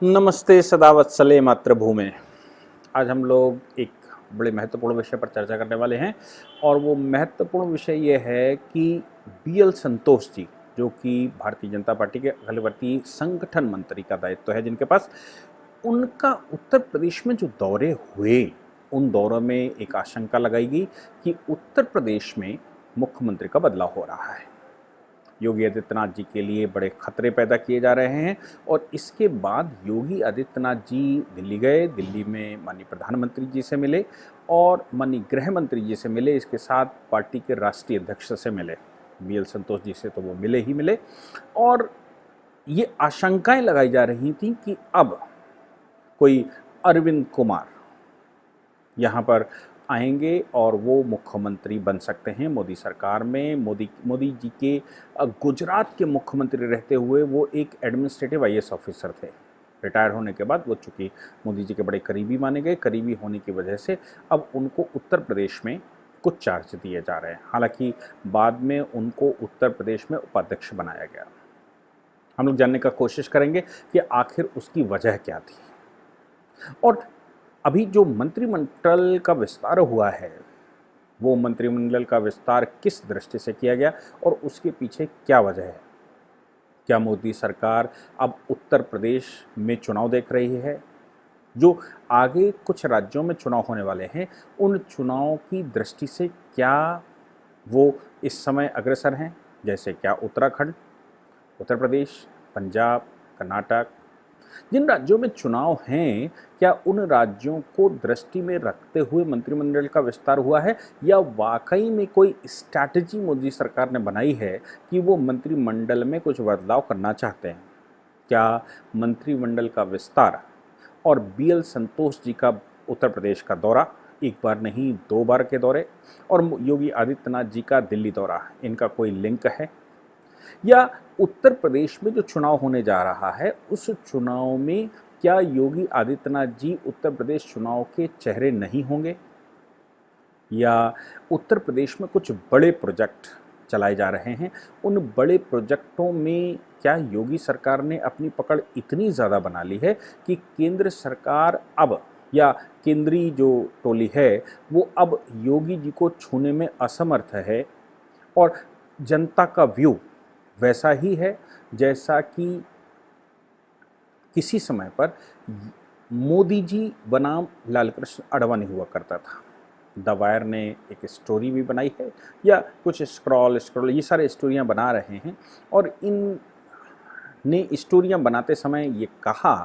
नमस्ते सदावत्सले मातृभूमि। आज हम लोग एक बड़े महत्वपूर्ण विषय पर चर्चा करने वाले हैं और वो महत्वपूर्ण विषय ये है कि बीएल संतोष जी, जो कि भारतीय जनता पार्टी के अखिलवर्तीय संगठन मंत्री का दायित्व है जिनके पास, उनका उत्तर प्रदेश में जो दौरे हुए, उन दौरों में एक आशंका लगाई गई कि उत्तर प्रदेश में मुख्यमंत्री का बदलाव हो रहा है। योगी आदित्यनाथ जी के लिए बड़े खतरे पैदा किए जा रहे हैं और इसके बाद योगी आदित्यनाथ जी दिल्ली गए, दिल्ली में माननीय प्रधानमंत्री जी से मिले और माननीय गृह मंत्री जी से मिले, इसके साथ पार्टी के राष्ट्रीय अध्यक्ष से मिले। बीएल संतोष जी से तो वो मिले ही मिले और ये आशंकाएं लगाई जा रही थी कि अब कोई अरविंद कुमार यहाँ पर आएंगे और वो मुख्यमंत्री बन सकते हैं मोदी सरकार में। मोदी जी के गुजरात के मुख्यमंत्री रहते हुए वो एक एडमिनिस्ट्रेटिव आईएएस ऑफिसर थे। रिटायर होने के बाद वो चूँकि मोदी जी के बड़े करीबी माने गए, करीबी होने की वजह से अब उनको उत्तर प्रदेश में कुछ चार्ज दिए जा रहे हैं। हालांकि बाद में उनको उत्तर प्रदेश में उपाध्यक्ष बनाया गया। हम लोग जानने का कोशिश करेंगे कि आखिर उसकी वजह क्या थी और अभी जो मंत्रिमंडल का विस्तार हुआ है, वो मंत्रिमंडल का विस्तार किस दृष्टि से किया गया और उसके पीछे क्या वजह है। क्या मोदी सरकार अब उत्तर प्रदेश में चुनाव देख रही है? जो आगे कुछ राज्यों में चुनाव होने वाले हैं, उन चुनावों की दृष्टि से क्या वो इस समय अग्रसर हैं? जैसे क्या उत्तराखंड, उत्तर प्रदेश, पंजाब, कर्नाटक, जिन राज्यों में चुनाव हैं, क्या उन राज्यों को दृष्टि में रखते हुए मंत्रिमंडल का विस्तार हुआ है या वाकई में कोई स्ट्रैटेजी मोदी सरकार ने बनाई है कि वो मंत्रिमंडल में कुछ बदलाव करना चाहते हैं? क्या मंत्रिमंडल का विस्तार और बीएल संतोष जी का उत्तर प्रदेश का दौरा, एक बार नहीं 2 बार के दौरे, और योगी आदित्यनाथ जी का दिल्ली दौरा, इनका कोई लिंक है? या उत्तर प्रदेश में जो चुनाव होने जा रहा है, उस चुनाव में क्या योगी आदित्यनाथ जी उत्तर प्रदेश चुनाव के चेहरे नहीं होंगे? या उत्तर प्रदेश में कुछ बड़े प्रोजेक्ट चलाए जा रहे हैं, उन बड़े प्रोजेक्टों में क्या योगी सरकार ने अपनी पकड़ इतनी ज़्यादा बना ली है कि केंद्र सरकार अब, या केंद्रीय जो टोली है वो अब योगी जी को छूने में असमर्थ है और जनता का व्यू वैसा ही है जैसा कि किसी समय पर मोदी जी बनाम लालकृष्ण आडवाणी हुआ करता था। द वायर ने एक स्टोरी भी बनाई है, या कुछ स्क्रॉल ये सारे स्टोरियां बना रहे हैं और इन ने स्टोरियां बनाते समय ये कहा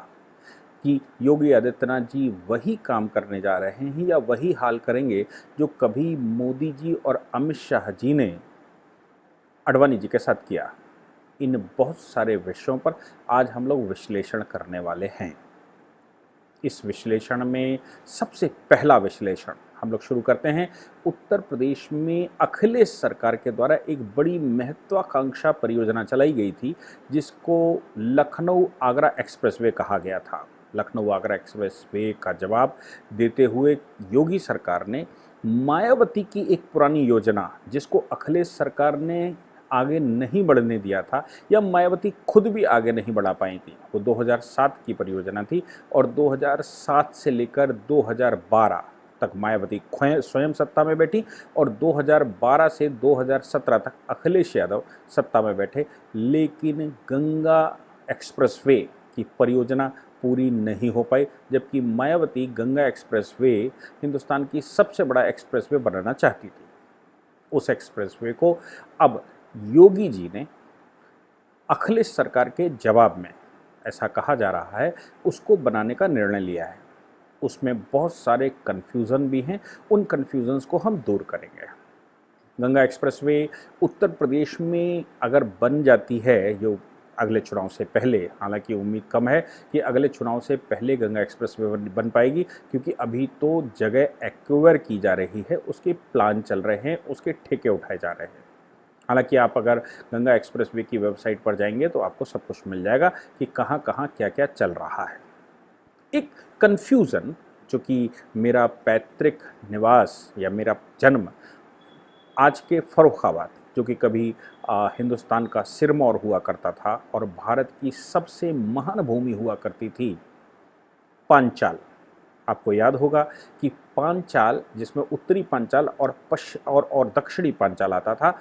कि योगी आदित्यनाथ जी वही काम करने जा रहे हैं या वही हाल करेंगे जो कभी मोदी जी और अमित शाह जी ने आडवाणी जी के साथ किया। इन बहुत सारे विषयों पर आज हम लोग विश्लेषण करने वाले हैं। इस विश्लेषण में सबसे पहला विश्लेषण हम लोग शुरू करते हैं। उत्तर प्रदेश में अखिलेश सरकार के द्वारा एक बड़ी महत्वाकांक्षा परियोजना चलाई गई थी जिसको लखनऊ आगरा एक्सप्रेसवे कहा गया था। लखनऊ आगरा एक्सप्रेसवे का जवाब देते हुए योगी सरकार ने मायावती की एक पुरानी योजना, जिसको अखिलेश सरकार ने आगे नहीं बढ़ने दिया था या मायावती खुद भी आगे नहीं बढ़ा पाई थी, वो 2007 की परियोजना थी और 2007 से लेकर 2012 तक मायावती स्वयं सत्ता में बैठी और 2012 से 2017 तक अखिलेश यादव सत्ता में बैठे, लेकिन गंगा एक्सप्रेसवे की परियोजना पूरी नहीं हो पाई, जबकि मायावती गंगा एक्सप्रेसवे हिंदुस्तान की सबसे बड़ा एक्सप्रेसवे बनाना चाहती थी। उस एक्सप्रेसवे को अब योगी जी ने अखिलेश सरकार के जवाब में, ऐसा कहा जा रहा है, उसको बनाने का निर्णय लिया है। उसमें बहुत सारे कन्फ्यूज़न भी हैं, उन कन्फ्यूज़न्स को हम दूर करेंगे। गंगा एक्सप्रेसवे उत्तर प्रदेश में अगर बन जाती है जो अगले चुनाव से पहले, हालांकि उम्मीद कम है कि अगले चुनाव से पहले गंगा एक्सप्रेसवे बन पाएगी, क्योंकि अभी तो जगह एक्वायर की जा रही है, उसके प्लान चल रहे हैं, उसके ठेके उठाए जा रहे हैं। हालांकि आप अगर गंगा एक्सप्रेसवे की वेबसाइट पर जाएंगे तो आपको सब कुछ मिल जाएगा कि कहाँ कहाँ क्या क्या चल रहा है। एक कन्फ्यूज़न, जो कि मेरा पैतृक निवास या मेरा जन्म आज के फर्रुखाबाद जो कि कभी हिंदुस्तान का सिरमौर हुआ करता था और भारत की सबसे महान भूमि हुआ करती थी पांचाल। आपको याद होगा कि पांचाल, जिसमें उत्तरी पांचाल और दक्षिणी पांचाल आता था।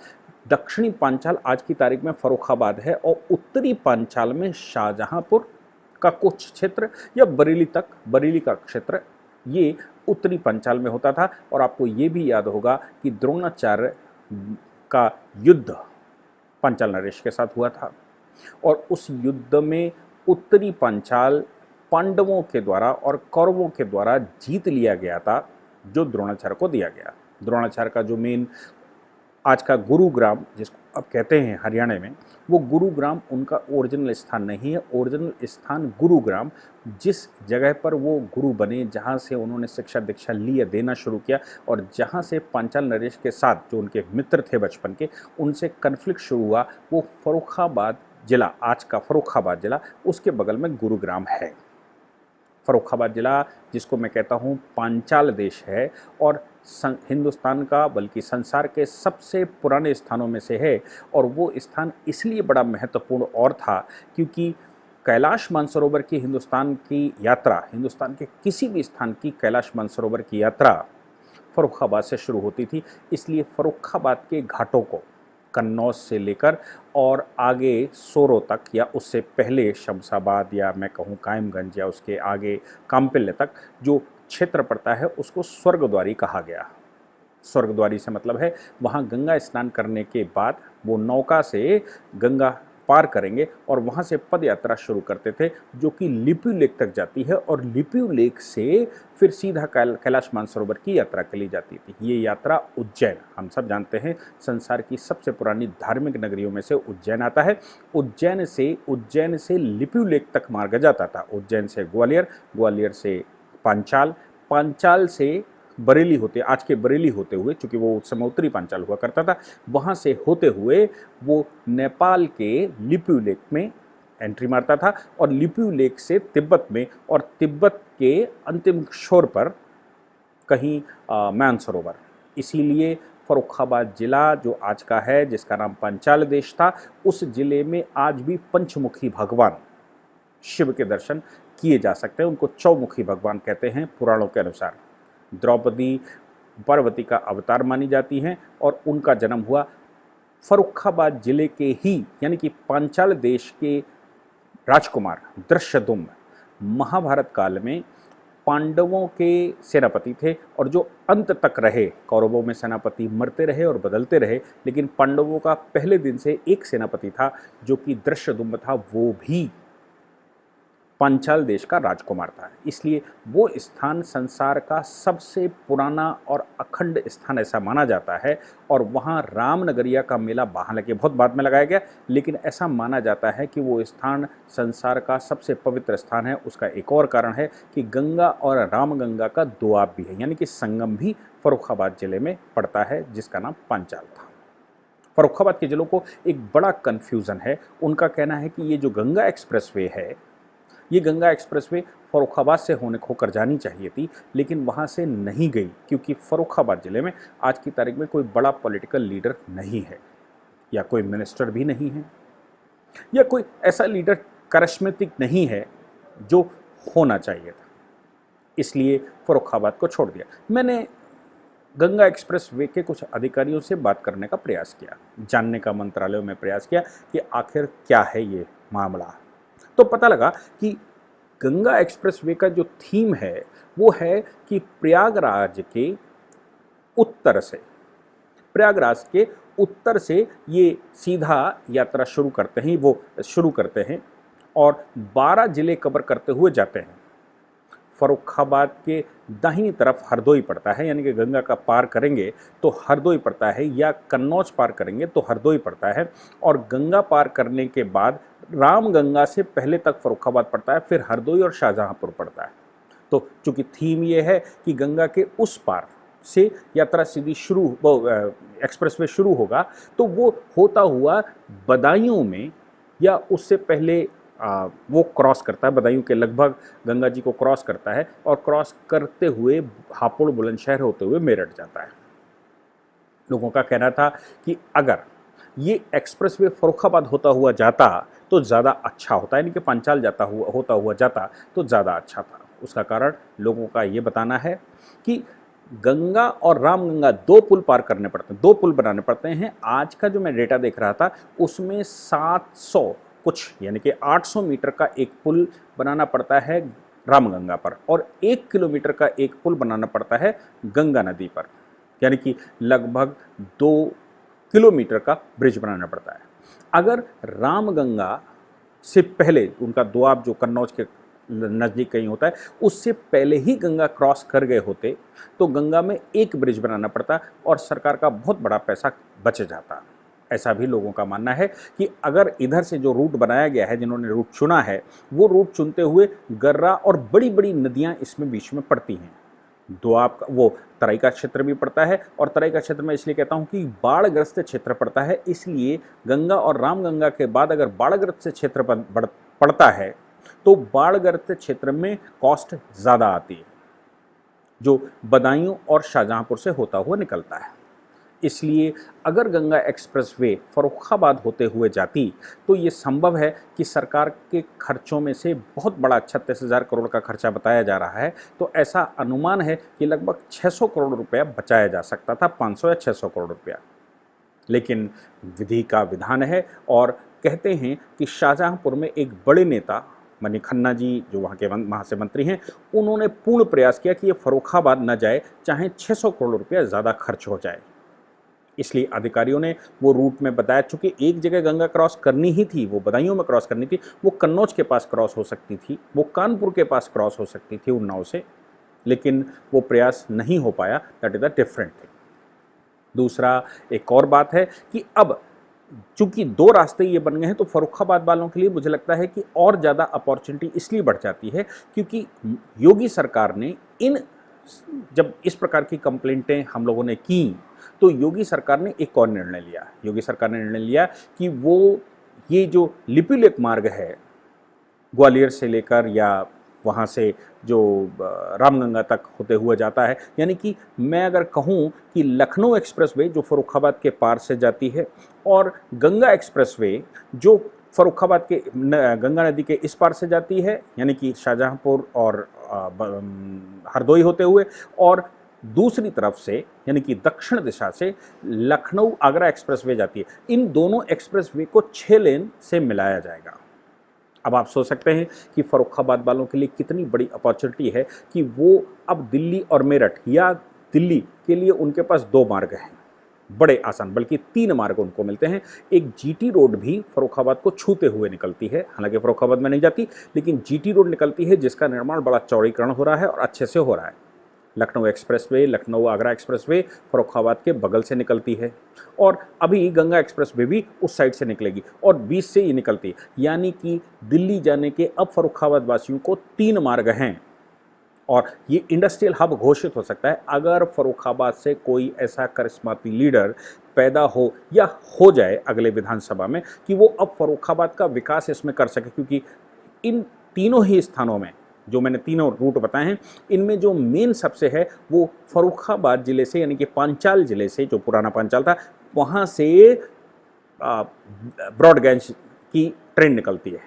दक्षिणी पांचाल आज की तारीख में फर्रुखाबाद है और उत्तरी पांचाल में शाहजहांपुर का कुछ क्षेत्र या बरेली का क्षेत्र, ये उत्तरी पांचाल में होता था। और आपको ये भी याद होगा कि द्रोणाचार्य का युद्ध पांचाल नरेश के साथ हुआ था और उस युद्ध में उत्तरी पांचाल पांडवों के द्वारा और कौरवों के द्वारा जीत लिया गया था, जो द्रोणाचार्य को दिया गया। द्रोणाचार्य का जो मेन आज का गुरुग्राम, जिसको अब कहते हैं हरियाणा में, वो गुरुग्राम उनका ओरिजिनल स्थान नहीं है। ओरिजिनल स्थान गुरुग्राम, जिस जगह पर वो गुरु बने, जहाँ से उन्होंने शिक्षा दीक्षा ली या देना शुरू किया और जहाँ से पांचाल नरेश के साथ जो उनके मित्र थे बचपन के, उनसे कन्फ्लिक्ट शुरू हुआ, वो फर्रुखाबाद जिला, आज का फर्रुखाबाद जिला, उसके बगल में गुरुग्राम है। फर्रुखाबाद जिला, जिसको मैं कहता हूँ पांचाल देश है और हिंदुस्तान का बल्कि संसार के सबसे पुराने स्थानों में से है। और वो स्थान इसलिए बड़ा महत्वपूर्ण और था क्योंकि कैलाश मानसरोवर की हिंदुस्तान के किसी भी स्थान की कैलाश मानसरोवर की यात्रा फर्रुखाबाद से शुरू होती थी। इसलिए फर्रुखाबाद के घाटों को कन्नौज से लेकर और आगे सोरो तक, या उससे पहले शमशाबाद, या मैं कहूँ कायमगंज, या उसके आगे काम्पिल्य तक जो क्षेत्र पड़ता है, उसको स्वर्गद्वारी कहा गया। स्वर्गद्वारी से मतलब है वहाँ गंगा स्नान करने के बाद वो नौका से गंगा पार करेंगे और वहाँ से पद यात्रा शुरू करते थे, जो कि लिप्यू लेक तक जाती है और लिप्यू लेक से फिर सीधा कैलाश मानसरोवर की यात्रा के लिए जाती थी। ये यात्रा उज्जैन, हम सब जानते हैं संसार की सबसे पुरानी धार्मिक नगरियों में से उज्जैन आता है। उज्जैन से लिप्यू लेक तक मार्ग जाता था। उज्जैन से ग्वालियर, ग्वालियर से पांचाल, पांचाल से बरेली होते, आज के बरेली होते हुए, चूँकि वो उस समय उत्तरी पांचाल हुआ करता था, वहाँ से होते हुए वो नेपाल के लिप्यू लेक में एंट्री मारता था और लिप्यू लेक से तिब्बत में, और तिब्बत के अंतिम छोर पर कहीं मानसरोवर। इसीलिए फर्रुखाबाद जिला जो आज का है, जिसका नाम पांचाल देश था, उस जिले में आज भी पंचमुखी भगवान शिव के दर्शन किए जा सकते हैं। उनको चौमुखी भगवान कहते हैं पुराणों के अनुसार। द्रौपदी पार्वती का अवतार मानी जाती हैं और उनका जन्म हुआ फर्रुखाबाद जिले के ही, यानी कि पांचाल देश के राजकुमार दृश्यद्युम्न महाभारत काल में पांडवों के सेनापति थे और जो अंत तक रहे। कौरवों में सेनापति मरते रहे और बदलते रहे, लेकिन पांडवों का पहले दिन से एक सेनापति था जो कि दृश्यद्युम्न था, वो भी पांचाल देश का राजकुमार था। इसलिए वो स्थान संसार का सबसे पुराना और अखंड स्थान ऐसा माना जाता है। और वहाँ रामनगरिया का मेला हालांकि बहुत बाद में लगाया गया, लेकिन ऐसा माना जाता है कि वो स्थान संसार का सबसे पवित्र स्थान है। उसका एक और कारण है कि गंगा और रामगंगा का दोआब भी है, यानी कि संगम भी फर्रुखाबाद जिले में पड़ता है, जिसका नाम पांचाल था। फर्रुखाबाद के जिलों को एक बड़ा कन्फ्यूज़न है। उनका कहना है कि ये जो गंगा एक्सप्रेसवे है, ये गंगा एक्सप्रेसवे फर्रुखाबाद से होकर जानी चाहिए थी, लेकिन वहाँ से नहीं गई क्योंकि फर्रुखाबाद ज़िले में आज की तारीख में कोई बड़ा पॉलिटिकल लीडर नहीं है, या कोई मिनिस्टर भी नहीं है, या कोई ऐसा लीडर करिश्मेटिक नहीं है जो होना चाहिए था। इसलिए फर्रुखाबाद को छोड़ दिया। मैंने गंगा एक्सप्रेसवे के कुछ अधिकारियों से बात करने का प्रयास किया, जानने का मंत्रालयों में प्रयास किया कि आखिर क्या है ये मामला। तो पता लगा कि गंगा एक्सप्रेसवे का जो थीम है वो है कि प्रयागराज के उत्तर से ये सीधा यात्रा शुरू करते हैं और 12 जिले कवर करते हुए जाते हैं। फर्रुखाबाद के दाहिनी तरफ हरदोई पड़ता है, यानी कि गंगा का पार करेंगे तो हरदोई पड़ता है, या कन्नौज पार करेंगे तो हरदोई पड़ता है। और गंगा पार करने के बाद रामगंगा से पहले तक फर्रुखाबाद पड़ता है, फिर हरदोई और शाहजहांपुर पड़ता है। तो चूंकि थीम ये है कि गंगा के उस पार से यात्रा सीधी एक्सप्रेसवे शुरू होगा, तो वो होता हुआ बदायूं में या उससे पहले वो क्रॉस करता है, बदायूं के लगभग गंगा जी को क्रॉस करता है और क्रॉस करते हुए हापुड़ बुलंदशहर होते हुए मेरठ जाता है। लोगों का कहना था कि अगर ये एक्सप्रेसवे फर्रुखाबाद होता हुआ जाता तो ज़्यादा अच्छा होता, यानी कि पांचाल होता हुआ जाता तो ज़्यादा अच्छा था। उसका कारण लोगों का ये बताना है कि गंगा और रामगंगा 2 पुल पार करने पड़ते हैं, 2 पुल बनाने पड़ते हैं। आज का जो मैं डेटा देख रहा था उसमें 700 कुछ यानी कि 800 मीटर का एक पुल बनाना पड़ता है रामगंगा पर और 1 किलोमीटर का एक पुल बनाना पड़ता है गंगा नदी पर, यानी कि लगभग 2 किलोमीटर का ब्रिज बनाना पड़ता है। अगर रामगंगा से पहले उनका दोआब जो कन्नौज के नज़दीक कहीं होता है उससे पहले ही गंगा क्रॉस कर गए होते तो गंगा में एक ब्रिज बनाना पड़ता और सरकार का बहुत बड़ा पैसा बच जाता। ऐसा भी लोगों का मानना है कि अगर इधर से जो रूट बनाया गया है, जिन्होंने रूट चुना है, वो रूट चुनते हुए गर्रा और बड़ी बड़ी नदियाँ इसमें बीच में पड़ती हैं। दोआब का वो तराई का क्षेत्र भी पड़ता है और तराई का क्षेत्र में इसलिए कहता हूँ कि बाढ़ग्रस्त क्षेत्र पड़ता है, इसलिए गंगा और रामगंगा के बाद अगर बाढ़ग्रस्त क्षेत्र पड़ता है तो बाढ़ग्रस्त क्षेत्र में कॉस्ट ज़्यादा आती है, जो बदायूं और शाहजहांपुर से होता हुआ निकलता है। इसलिए अगर गंगा एक्सप्रेसवे फर्रुखाबाद होते हुए जाती तो ये संभव है कि सरकार के खर्चों में से बहुत बड़ा 36,000 करोड़ का खर्चा बताया जा रहा है, तो ऐसा अनुमान है कि लगभग 600 करोड़ रुपया बचाया जा सकता था, 500 या 600 करोड़ रुपया। लेकिन विधि का विधान है और कहते हैं कि शाहजहांपुर में एक बड़े नेता मनी खन्ना जी जो वहाँ से मंत्री हैं, उन्होंने पूर्ण प्रयास किया कि ये फर्रुखाबाद न जाए, चाहे 600 करोड़ रुपया ज़्यादा खर्च हो जाए। इसलिए अधिकारियों ने वो रूट में बताया, चूंकि एक जगह गंगा क्रॉस करनी ही थी, वो बदायूं में क्रॉस करनी थी, वो कन्नौज के पास क्रॉस हो सकती थी, वो कानपुर के पास क्रॉस हो सकती थी उन्नाव से, लेकिन वो प्रयास नहीं हो पाया। That is the different thing. दूसरा एक और बात है कि अब चूंकि 2 रास्ते ये बन गए हैं तो फर्रुखाबाद वालों के लिए मुझे लगता है कि और ज़्यादा अपॉर्चुनिटी इसलिए बढ़ जाती है क्योंकि योगी सरकार ने जब इस प्रकार की कंप्लेंटें हम लोगों ने की तो योगी सरकार ने एक और निर्णय लिया। योगी सरकार ने निर्णय लिया कि वो ये जो लिपुलेख मार्ग है ग्वालियर से लेकर या वहाँ से जो रामगंगा तक होते हुए जाता है, यानी कि मैं अगर कहूँ कि लखनऊ एक्सप्रेसवे जो फर्रुखाबाद के पार से जाती है और गंगा एक्सप्रेसवे जो फर्रुखाबाद के गंगा नदी के इस पार से जाती है, यानी कि शाहजहांपुर और हरदोई होते हुए, और दूसरी तरफ से यानी कि दक्षिण दिशा से लखनऊ आगरा एक्सप्रेसवे जाती है, इन दोनों एक्सप्रेसवे को 6 लेन से मिलाया जाएगा। अब आप सोच सकते हैं कि फर्रुखाबाद वालों के लिए कितनी बड़ी अपॉर्चुनिटी है कि वो अब दिल्ली और मेरठ या दिल्ली के लिए उनके पास 2 मार्ग हैं, बड़े आसान, बल्कि 3 मार्ग उनको मिलते हैं। एक जीटी रोड भी फर्रुखाबाद को छूते हुए निकलती है, हालांकि फर्रुखाबाद में नहीं जाती, लेकिन जीटी रोड निकलती है जिसका निर्माण बड़ा चौड़ीकरण हो रहा है और अच्छे से हो रहा है। लखनऊ एक्सप्रेसवे, लखनऊ आगरा एक्सप्रेसवे फर्रुखाबाद के बगल से निकलती है और अभी गंगा एक्सप्रेसवे भी उस साइड से निकलेगी और बीच से ये निकलती है, यानी कि दिल्ली जाने के अब फर्रुखाबाद वासियों को 3 मार्ग हैं और ये इंडस्ट्रियल हब घोषित हो सकता है अगर फर्रुखाबाद से कोई ऐसा करिश्माती लीडर पैदा हो या हो जाए अगले विधानसभा में कि वो अब फर्रुखाबाद का विकास इसमें कर सके, क्योंकि इन तीनों ही स्थानों में जो मैंने तीनों रूट बताए हैं, इनमें जो मेन सबसे है वो फर्रुखाबाद ज़िले से, यानी कि पांचाल ज़िले से, जो पुराना पांचाल था, वहाँ से ब्रॉडगेज की ट्रेन निकलती है।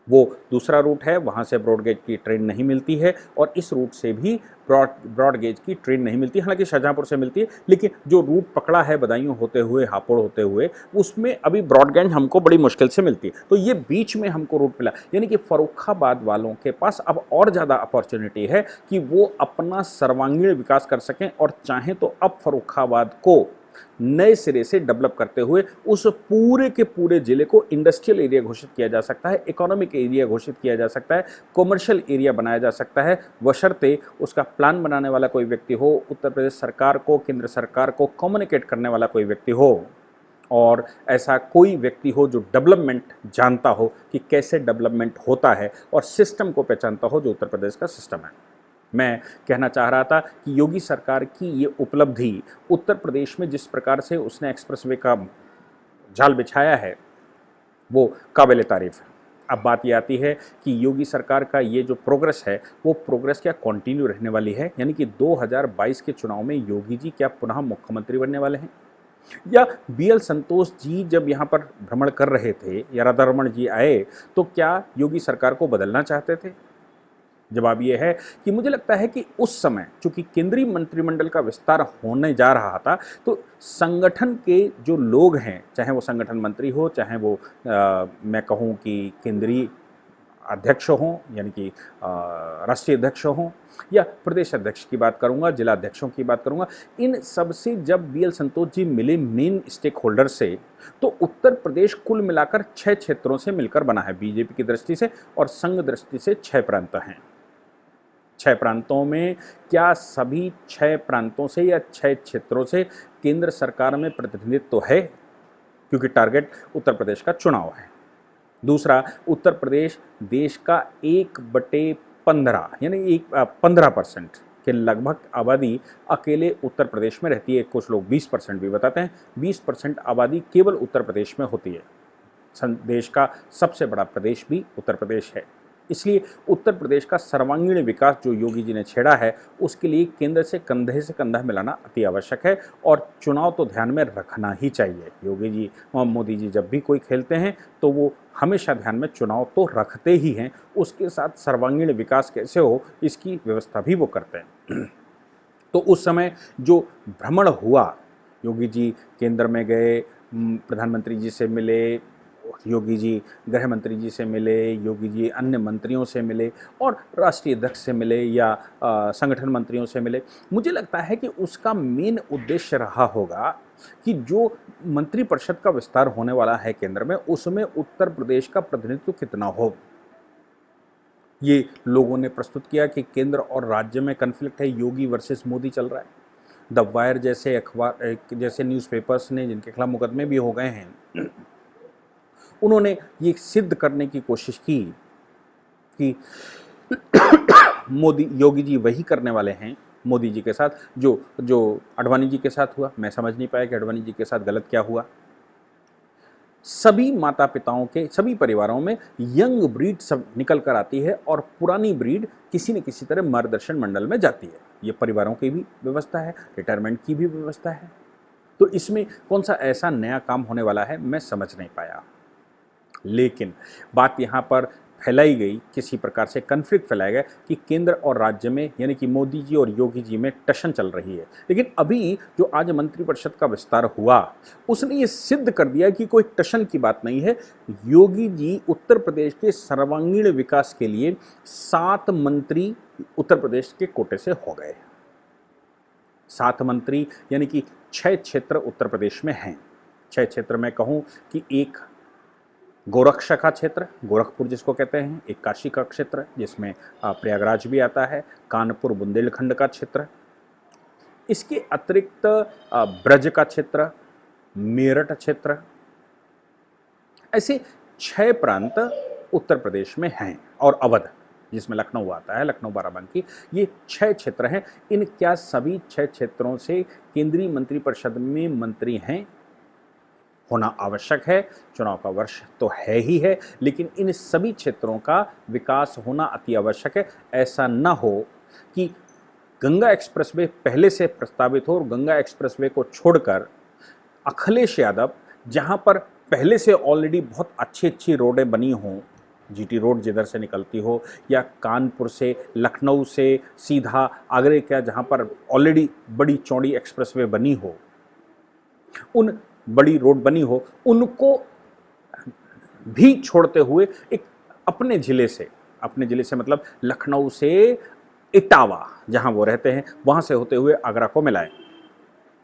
वो दूसरा रूट है, वहाँ से ब्रॉडगेज की ट्रेन नहीं मिलती है और इस रूट से भी ब्रॉडगेज की ट्रेन नहीं मिलती, हालांकि शाहजहांपुर से मिलती है, लेकिन जो रूट पकड़ा है बदायूं होते हुए, हापुड़ होते हुए, उसमें अभी ब्रॉडगेज हमको बड़ी मुश्किल से मिलती है। तो ये बीच में हमको रूट मिला, यानी कि फर्रुखाबाद वालों के पास अब और ज़्यादा अपॉर्चुनिटी है कि वो अपना सर्वांगीण विकास कर सकें और चाहें तो अब फर्रुखाबाद को नए सिरे से डेवलप करते हुए उस पूरे के पूरे जिले को इंडस्ट्रियल एरिया घोषित किया जा सकता है, इकोनॉमिक एरिया घोषित किया जा सकता है, कॉमर्शियल एरिया बनाया जा सकता है, बशर्ते उसका प्लान बनाने वाला कोई व्यक्ति हो, उत्तर प्रदेश सरकार को, केंद्र सरकार को कम्युनिकेट करने वाला कोई व्यक्ति हो और ऐसा कोई व्यक्ति हो जो डेवलपमेंट जानता हो कि कैसे डेवलपमेंट होता है और सिस्टम को पहचानता हो, जो उत्तर प्रदेश का सिस्टम है। मैं कहना चाह रहा था कि योगी सरकार की ये उपलब्धि, उत्तर प्रदेश में जिस प्रकार से उसने एक्सप्रेसवे का जाल बिछाया है, वो काबिल तारीफ है। अब बात ये आती है कि योगी सरकार का ये जो प्रोग्रेस है, वो प्रोग्रेस क्या कंटिन्यू रहने वाली है, यानी कि 2022 के चुनाव में योगी जी क्या पुनः मुख्यमंत्री बनने वाले हैं? या बीएल संतोष जी जब यहाँ पर भ्रमण कर रहे थे या राधारमण जी आए तो क्या योगी सरकार को बदलना चाहते थे? जवाब ये है कि मुझे लगता है कि उस समय चूंकि केंद्रीय मंत्रिमंडल का विस्तार होने जा रहा था, तो संगठन के जो लोग हैं, चाहे वो संगठन मंत्री हो, चाहे वो मैं कहूँ कि केंद्रीय अध्यक्ष हों, यानी कि राष्ट्रीय अध्यक्ष हों, या प्रदेश अध्यक्ष की बात करूंगा, जिला अध्यक्षों की बात करूंगा, इन सब से जब बीएल संतोष जी मिले मेन स्टेक होल्डर से, तो उत्तर प्रदेश कुल मिलाकर 6 क्षेत्रों से मिलकर बना है बीजेपी की दृष्टि से, और संघ दृष्टि से 6 प्रांत हैं। 6 प्रांतों में क्या सभी 6 प्रांतों से या 6 क्षेत्रों से केंद्र सरकार में प्रतिनिधित्व तो है? क्योंकि टारगेट उत्तर प्रदेश का चुनाव है। दूसरा, उत्तर प्रदेश देश का 1/15 यानी 15% के लगभग आबादी अकेले उत्तर प्रदेश में रहती है। कुछ लोग 20% भी बताते हैं। 20% आबादी केवल उत्तर प्रदेश में होती है। देश का सबसे बड़ा प्रदेश भी उत्तर प्रदेश है। इसलिए उत्तर प्रदेश का सर्वांगीण विकास जो योगी जी ने छेड़ा है, उसके लिए केंद्र से कंधा मिलाना अति आवश्यक है, और चुनाव तो ध्यान में रखना ही चाहिए। योगी जी और मोदी जी जब भी कोई खेलते हैं तो वो हमेशा ध्यान में चुनाव तो रखते ही हैं, उसके साथ सर्वांगीण विकास कैसे हो इसकी व्यवस्था भी वो करते हैं। तो उस समय जो भ्रमण हुआ, योगी जी केंद्र में गए, प्रधानमंत्री जी से मिले, योगी जी गृह मंत्री जी से मिले, योगी जी अन्य मंत्रियों से मिले और राष्ट्रीय अध्यक्ष से मिले या संगठन मंत्रियों से मिले। मुझे लगता है कि उसका मेन उद्देश्य रहा होगा कि जो मंत्रिपरिषद का विस्तार होने वाला है केंद्र में, उसमें उत्तर प्रदेश का प्रतिनिधित्व कितना हो। ये लोगों ने प्रस्तुत किया कि केंद्र और राज्य में कन्फ्लिक्ट है, योगी वर्सेस मोदी चल रहा है। द वायर जैसे अखबार जैसे न्यूज़पेपर्स ने, जिनके खिलाफ मुकदमे भी हो गए हैं, उन्होंने ये सिद्ध करने की कोशिश की कि योगी जी वही करने वाले हैं मोदी जी के साथ जो आडवाणी जी के साथ हुआ। मैं समझ नहीं पाया कि आडवाणी जी के साथ गलत क्या हुआ। सभी माता पिताओं के, सभी परिवारों में यंग ब्रीड सब निकल कर आती है और पुरानी ब्रीड किसी न किसी तरह मार्गदर्शन मंडल में जाती है। ये परिवारों की भी व्यवस्था है, रिटायरमेंट की भी व्यवस्था है। तो इसमें कौन सा ऐसा नया काम होने वाला है, मैं समझ नहीं पाया। लेकिन बात यहाँ पर फैलाई गई, किसी प्रकार से कन्फ्लिक्ट फैलाया गया कि केंद्र और राज्य में, यानी कि मोदी जी और योगी जी में टशन चल रही है। लेकिन अभी जो आज मंत्रिपरिषद का विस्तार हुआ, उसने ये सिद्ध कर दिया कि कोई टशन की बात नहीं है। योगी जी उत्तर प्रदेश के सर्वांगीण विकास के लिए 7 मंत्री उत्तर प्रदेश के कोटे से हो गए। 7 मंत्री यानी कि 6 क्षेत्र उत्तर प्रदेश में हैं। 6 क्षेत्र में कहूँ कि एक गोरक्ष का क्षेत्र, गोरखपुर जिसको कहते हैं, एक काशी का क्षेत्र जिसमें प्रयागराज भी आता है, कानपुर बुंदेलखंड का क्षेत्र, इसके अतिरिक्त ब्रज का क्षेत्र, मेरठ क्षेत्र, ऐसे 6 प्रांत उत्तर प्रदेश में हैं, और अवध जिसमें लखनऊ आता है, लखनऊ बाराबंकी, ये 6 क्षेत्र हैं। इन क्या सभी 6 क्षेत्रों से केंद्रीय मंत्रिपरिषद में मंत्री हैं? होना आवश्यक है। चुनाव का वर्ष तो है ही है, लेकिन इन सभी क्षेत्रों का विकास होना अति आवश्यक है। ऐसा न हो कि गंगा एक्सप्रेसवे पहले से प्रस्तावित हो और गंगा एक्सप्रेसवे को छोड़कर अखिलेश यादव, जहां पर पहले से ऑलरेडी बहुत अच्छी रोडें बनी हों, जीटी रोड जिधर से निकलती हो, या कानपुर से, लखनऊ से सीधा आगरे का जहां पर ऑलरेडी बड़ी चौड़ी एक्सप्रेसवे बनी हो, उन बड़ी रोड बनी हो, उनको भी छोड़ते हुए एक अपने ज़िले से मतलब लखनऊ से इटावा जहां वो रहते हैं, वहां से होते हुए आगरा को मिलाएं।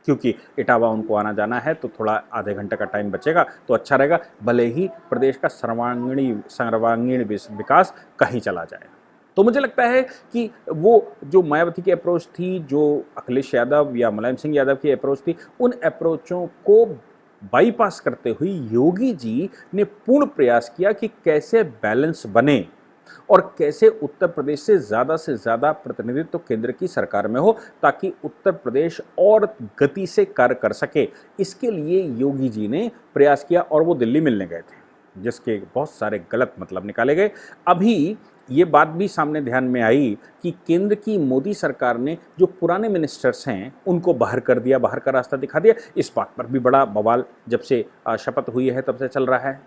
क्योंकि इटावा उनको आना जाना है तो थोड़ा आधे घंटे का टाइम बचेगा तो अच्छा रहेगा, भले ही प्रदेश का सर्वांगीण विकास कहीं चला जाए। तो मुझे लगता है कि वो जो मायावती की अप्रोच थी, जो अखिलेश यादव या मुलायम सिंह यादव की अप्रोच थी, उन अप्रोचों को बाईपास करते हुए योगी जी ने पूर्ण प्रयास किया कि कैसे बैलेंस बने और कैसे उत्तर प्रदेश से ज़्यादा प्रतिनिधित्व केंद्र की सरकार में हो, ताकि उत्तर प्रदेश और गति से कार्य कर सके। इसके लिए योगी जी ने प्रयास किया और वो दिल्ली मिलने गए थे, जिसके बहुत सारे गलत मतलब निकाले गए। अभी ये बात भी सामने ध्यान में आई कि केंद्र की मोदी सरकार ने जो पुराने मिनिस्टर्स हैं उनको बाहर कर दिया, बाहर का रास्ता दिखा दिया। इस बात पर भी बड़ा बवाल जब से शपथ हुई है तब से चल रहा है।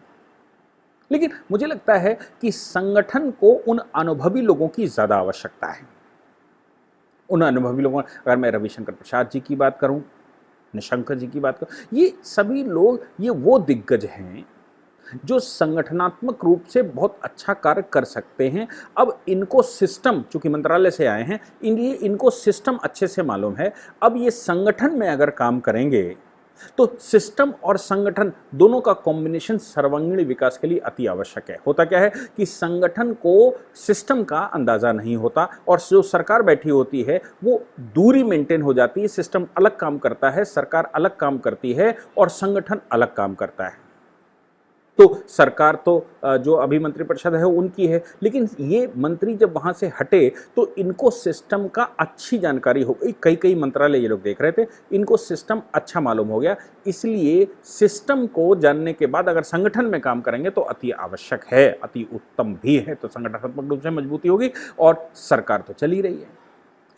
लेकिन मुझे लगता है कि संगठन को उन अनुभवी लोगों की ज़्यादा आवश्यकता है। उन अनुभवी लोगों, अगर मैं रविशंकर प्रसाद जी की बात करूं, निशंक जी की बात करूं, ये सभी लोग, ये वो दिग्गज हैं जो संगठनात्मक रूप से बहुत अच्छा कार्य कर सकते हैं। अब इनको सिस्टम, चूंकि मंत्रालय से आए हैं, इनलिए इनको सिस्टम अच्छे से मालूम है। अब ये संगठन में अगर काम करेंगे तो सिस्टम और संगठन दोनों का कॉम्बिनेशन सर्वांगीण विकास के लिए अति आवश्यक है। होता क्या है कि संगठन को सिस्टम का अंदाजा नहीं होता और जो सरकार बैठी होती है वो दूरी मेंटेन हो जाती है। सिस्टम अलग काम करता है, सरकार अलग काम करती है और संगठन अलग काम करता है। तो सरकार तो जो अभी मंत्रिपरिषद है उनकी है, लेकिन ये मंत्री जब वहाँ से हटे तो इनको सिस्टम का अच्छी जानकारी हो गई। कई कई मंत्रालय ये लोग देख रहे थे, इनको सिस्टम अच्छा मालूम हो गया। इसलिए सिस्टम को जानने के बाद अगर संगठन में काम करेंगे तो अति आवश्यक है, अति उत्तम भी है। तो संगठनात्मक रूप से मजबूती होगी और सरकार तो चल ही रही है।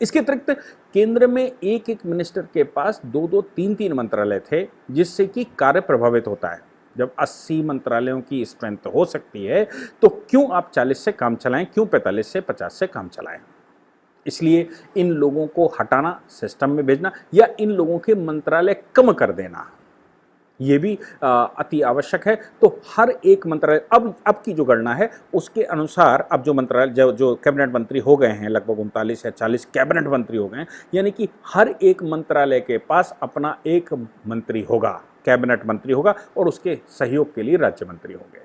इसके अतिरिक्त केंद्र में एक एक मिनिस्टर के पास 2-2, 3-3 मंत्रालय थे, जिससे कि कार्य प्रभावित होता है। जब 80 मंत्रालयों की स्ट्रेंथ हो सकती है तो क्यों आप 40 से काम चलाएं, क्यों 45 से 50 से काम चलाएं। इसलिए इन लोगों को हटाना, सिस्टम में भेजना या इन लोगों के मंत्रालय कम कर देना, ये भी अति आवश्यक है। तो हर एक मंत्रालय, अब की जो गणना है उसके अनुसार अब जो मंत्रालय, जो कैबिनेट मंत्री हो गए हैं, लगभग 39 या 40 कैबिनेट मंत्री हो गए हैं, यानी कि हर एक मंत्रालय के पास अपना एक मंत्री होगा, कैबिनेट मंत्री होगा, और उसके सहयोग के लिए राज्य मंत्री होंगे।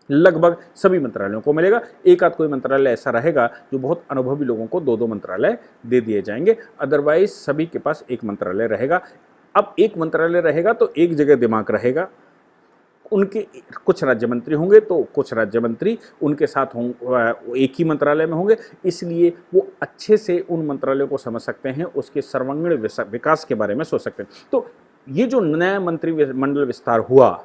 लगभग सभी मंत्रालयों को मिलेगा। एक आध कोई मंत्रालय ऐसा रहेगा जो बहुत अनुभवी लोगों को 2-2 मंत्रालय दे दिए जाएंगे, अदरवाइज सभी के पास एक मंत्रालय रहेगा। अब एक मंत्रालय रहेगा तो एक जगह दिमाग रहेगा, उनके कुछ राज्य मंत्री होंगे तो कुछ राज्य मंत्री उनके साथ एक ही मंत्रालय में होंगे, इसलिए वो अच्छे से उन मंत्रालयों को समझ सकते हैं, उसके सर्वांगीण विकास के बारे में सोच सकते हैं। तो ये जो नया मंत्रिमंडल विस्तार हुआ,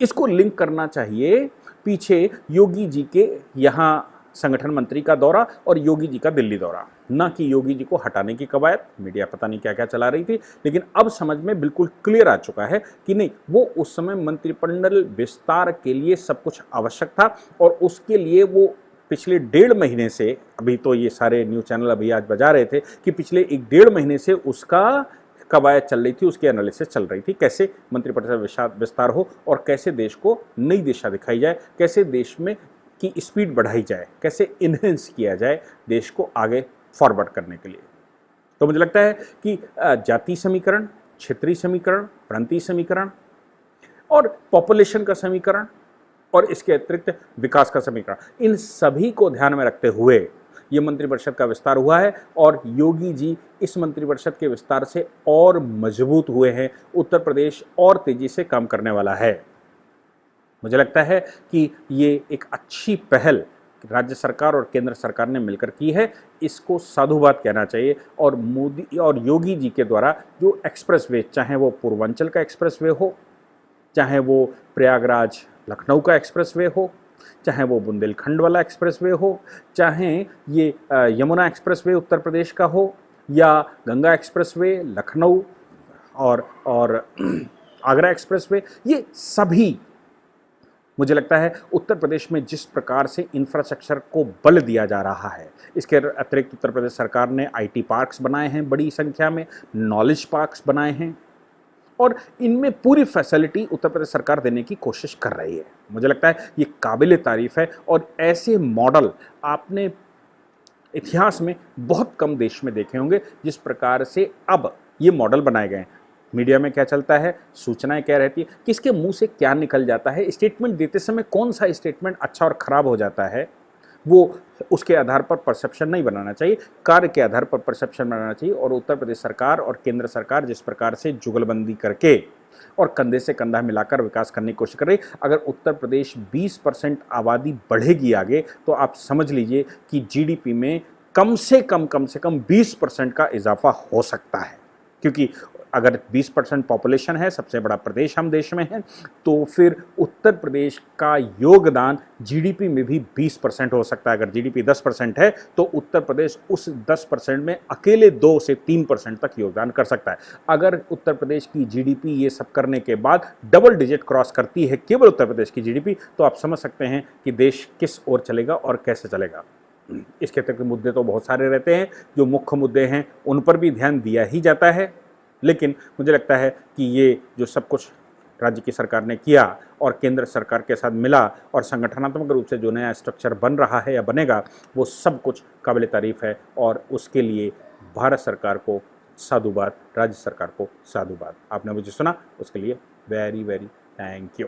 इसको लिंक करना चाहिए पीछे योगी जी के यहाँ संगठन मंत्री का दौरा और योगी जी का दिल्ली दौरा, ना कि योगी जी को हटाने की कवायद। मीडिया पता नहीं क्या क्या चला रही थी, लेकिन अब समझ में बिल्कुल क्लियर आ चुका है कि नहीं, वो उस समय मंत्रिमंडल विस्तार के लिए सब कुछ आवश्यक था और उसके लिए वो पिछले 1.5 महीने से, अभी तो ये सारे न्यूज़ चैनल अभी आज बजा रहे थे कि पिछले 1-1.5 महीने से उसका कवायद चल रही थी, उसकी एनालिसिस चल रही थी, कैसे मंत्रिपरिषद विस्तार हो और कैसे देश को नई दिशा दिखाई जाए, कैसे देश में की स्पीड बढ़ाई जाए, कैसे इन्हेंस किया जाए देश को आगे फॉरवर्ड करने के लिए। तो मुझे लगता है कि जाति समीकरण, क्षेत्रीय समीकरण, प्रांतीय समीकरण और पॉपुलेशन का समीकरण और इसके अतिरिक्त विकास का समीकरण, इन सभी को ध्यान में रखते हुए ये मंत्रिपरिषद का विस्तार हुआ है और योगी जी इस मंत्रिपरिषद के विस्तार से और मजबूत हुए हैं। उत्तर प्रदेश और तेजी से काम करने वाला है। मुझे लगता है कि ये एक अच्छी पहल राज्य सरकार और केंद्र सरकार ने मिलकर की है, इसको साधुवाद कहना चाहिए। और मोदी और योगी जी के द्वारा जो एक्सप्रेसवे, चाहे वो पूर्वांचल का एक्सप्रेसवे हो, चाहे वो प्रयागराज लखनऊ का एक्सप्रेसवे हो, चाहे वो बुंदेलखंड वाला एक्सप्रेसवे हो, चाहे ये यमुना एक्सप्रेसवे उत्तर प्रदेश का हो, या गंगा एक्सप्रेसवे लखनऊ और आगरा एक्सप्रेसवे, ये सभी मुझे लगता है उत्तर प्रदेश में जिस प्रकार से इंफ्रास्ट्रक्चर को बल दिया जा रहा है, इसके अतिरिक्त उत्तर प्रदेश सरकार ने आईटी पार्क्स बनाए हैं, बड़ी संख्या में नॉलेज पार्क्स बनाए हैं और इनमें पूरी फैसिलिटी उत्तर प्रदेश सरकार देने की कोशिश कर रही है। मुझे लगता है ये काबिल तारीफ है और ऐसे मॉडल आपने इतिहास में बहुत कम देश में देखे होंगे जिस प्रकार से अब ये मॉडल बनाए गए हैं। मीडिया में क्या चलता है, सूचनाएं क्या रहती है, किसके मुंह से क्या निकल जाता है, स्टेटमेंट देते समय कौन सा स्टेटमेंट अच्छा और ख़राब हो जाता है, वो उसके आधार पर परसेप्शन नहीं बनाना चाहिए, कार्य के आधार पर परसेप्शन बनाना चाहिए। और उत्तर प्रदेश सरकार और केंद्र सरकार जिस प्रकार से जुगलबंदी करके और कंधे से कंधा मिलाकर विकास करने की कोशिश कर रही, अगर उत्तर प्रदेश 20% आबादी बढ़ेगी आगे तो आप समझ लीजिए कि जीडीपी में कम से कम 20% का इजाफा हो सकता है, क्योंकि अगर 20% पॉपुलेशन है, सबसे बड़ा प्रदेश हम देश में हैं, तो फिर उत्तर प्रदेश का योगदान जीडीपी में भी 20% हो सकता है। अगर जीडीपी 10% है तो उत्तर प्रदेश उस 10% में अकेले 2 से 3% तक योगदान कर सकता है। अगर उत्तर प्रदेश की जीडीपी ये सब करने के बाद डबल डिजिट क्रॉस करती है केवल उत्तर प्रदेश की जीडीपी, तो आप समझ सकते हैं कि देश किस ओर चलेगा और कैसे चलेगा। इसके तक मुद्दे तो बहुत सारे रहते हैं, जो मुख्य मुद्दे हैं उन पर भी ध्यान दिया ही जाता है, लेकिन मुझे लगता है कि ये जो सब कुछ राज्य की सरकार ने किया और केंद्र सरकार के साथ मिला और संगठनात्मक रूप से जो नया स्ट्रक्चर बन रहा है या बनेगा, वो सब कुछ काबिल तारीफ़ है और उसके लिए भारत सरकार को साधुवाद, राज्य सरकार को साधुवाद। आपने मुझे सुना, उसके लिए वेरी वेरी थैंक यू।